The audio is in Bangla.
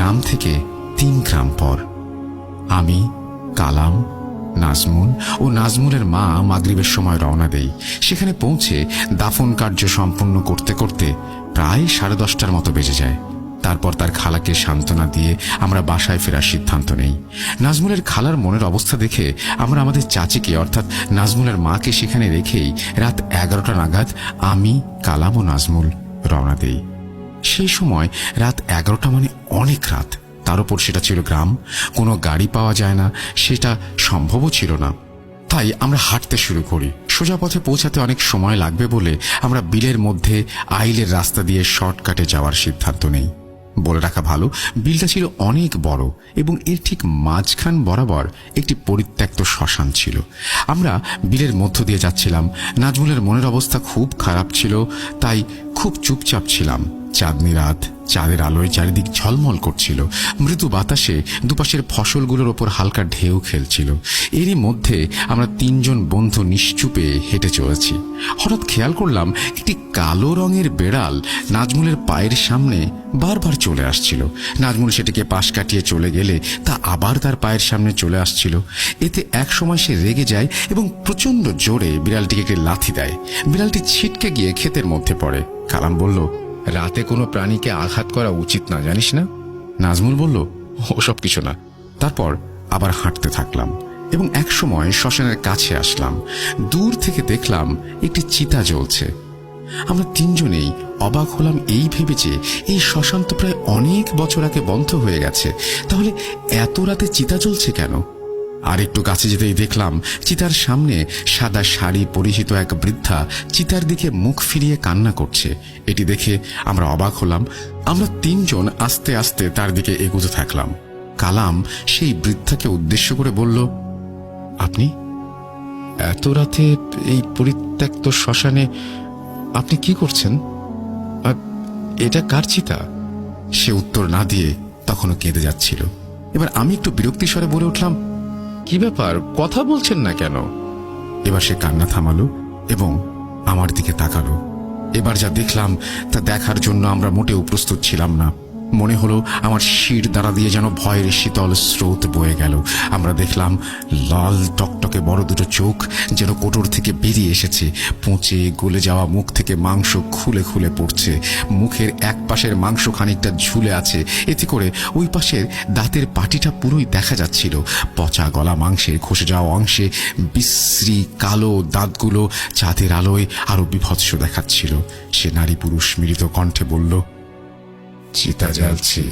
গ্রাম থেকে 3 গ্রাম পর। আমি, কালাম, নাজমুল ও নাজমুলের মা মাগরিবের সময় রওনা দেই। সেখানে পৌঁছে দাফন কার্য সম্পন্ন করতে করতে প্রায় 10:30টার মতো বেজে যায়। তারপর তার খালাকে সান্ত্বনা দিয়ে আমরা বাসায় ফেরার সিদ্ধান্ত নেই। নাজমুলের খালার মনের অবস্থা দেখে আমরা আমাদের চাচিকে অর্থাৎ নাজমুলের মাকে সেখানে রেখেই রাত 11টা নাগাদ আমি, কালাম ও নাজমুল রওনা দেই। সেই সময় রাত 11টা মানে অনেক রাত, তার উপর সেটা ছিল গ্রাম, কোনো গাড়ি পাওয়া যায় না, সেটা সম্ভবও ছিল না। তাই আমরা হাঁটতে শুরু করি। সোজা পথে পৌঁছাতে অনেক সময় লাগবে বলে আমরা বিলের মধ্যে আইলের রাস্তা দিয়ে শর্টকাটে যাওয়ার সিদ্ধান্ত নেই। বলে রাখা ভালো, বিলটা ছিল অনেক বড় এবং এর ঠিক মাঝখান বরাবর একটি পরিত্যক্ত শ্মশান ছিল। আমরা বিলের মধ্য দিয়ে যাচ্ছিলাম। নাজমুলের মনের অবস্থা খুব খারাপ ছিল, তাই খুব চুপচাপ ছিলাম। চাঁদনি রাত, চাঁদের আলোয় চারিদিক ঝলমল করছিল। মৃদু বাতাসে দুপাশের ফসলগুলোর ওপর হালকা ঢেউ খেলছিল। এরই মধ্যে আমরা 3 জন বন্ধু নিশ্চুপে হেঁটে চলেছি। হঠাৎ খেয়াল করলাম একটি কালো রঙের বেড়াল নাজমুলের পায়ের সামনে বারবার চলে আসছিল। নাজমুল সেটিকে পাশ কাটিয়ে চলে গেলে তা আবার তার পায়ের সামনে চলে আসছিল। এতে এক সময় সে রেগে যায় এবং প্রচন্ড জোরে বিড়ালটিকে একটি লাথি দেয়। বিড়ালটি ছিটকে গিয়ে ক্ষেতের মধ্যে পড়ে। কালাম বলল, রাতে কোনো প্রাণীকে আঘাত করা উচিত না, জানিস না? নাজমুল বলল, ওসব কিছু না। তারপর আবার হাঁটতে থাকলাম এবং এক সময় শ্মশানের কাছে আসলাম। দূর থেকে দেখলাম একটি চিতা জ্বলছে। আমরা 3 জনেই অবাক হলাম এই ভেবে যে এই শ্মশান তো প্রায় অনেক বছর আগে বন্ধ হয়ে গেছে, তাহলে এত রাতে চিতা জ্বলছে কেন? আর একটু কাছে যেতেই দেখলাম চিতার সামনে সাদা শাড়ি পরিহিত এক বৃদ্ধা চিতার দিকে মুখ ফিরিয়ে কান্না করছে। এটি দেখে আমরা অবাক হলাম। আমরা 3 জন আস্তে আস্তে তার দিকে এগোতে থাকলাম। কালাম সেই বৃদ্ধাকে উদ্দেশ্য করে বলল, আপনি এত রাতে এই পরিত্যক্ত শ্মশানে আপনি কি করছেন? আর এটা কার চিতা? সে উত্তর না দিয়ে তখনও কেঁদে যাচ্ছিল। এবার আমি একটু বিরক্তি স্বরে বলে উঠলাম, কি ব্যাপার, কথা বলছেন না কেন? এবার সে কান্না থামালো এবং আমার দিকে তাকালো। এবার যা দেখলাম তা দেখার জন্য আমরা মোটেও প্রস্তুত ছিলাম না। মনে হলো আমার শির দ্বারা দিয়ে যেন ভয়ের শীতল স্রোত বয়ে গেল। আমরা দেখলাম লাল টকটকে বড় দুটো চোখ যেন কোটর থেকে বেরিয়ে এসেছে। পচে গলে যাওয়া মুখ থেকে মাংস খুলে খুলে পড়ছে। মুখের এক পাশের মাংস খানিকটা ঝুলে আছে, এতে করে ওই পাশের দাঁতের পাটিটা পুরোই দেখা যাচ্ছিল। পচা গলা মাংসের খসে যাওয়া অংশে বিশ্রী কালো দাঁতগুলো চাঁদের আলোয় আরো বিভৎস দেখাচ্ছিল। সে নারী পুরুষ মিলিত কণ্ঠে বলল, চিতা জ্বালছে।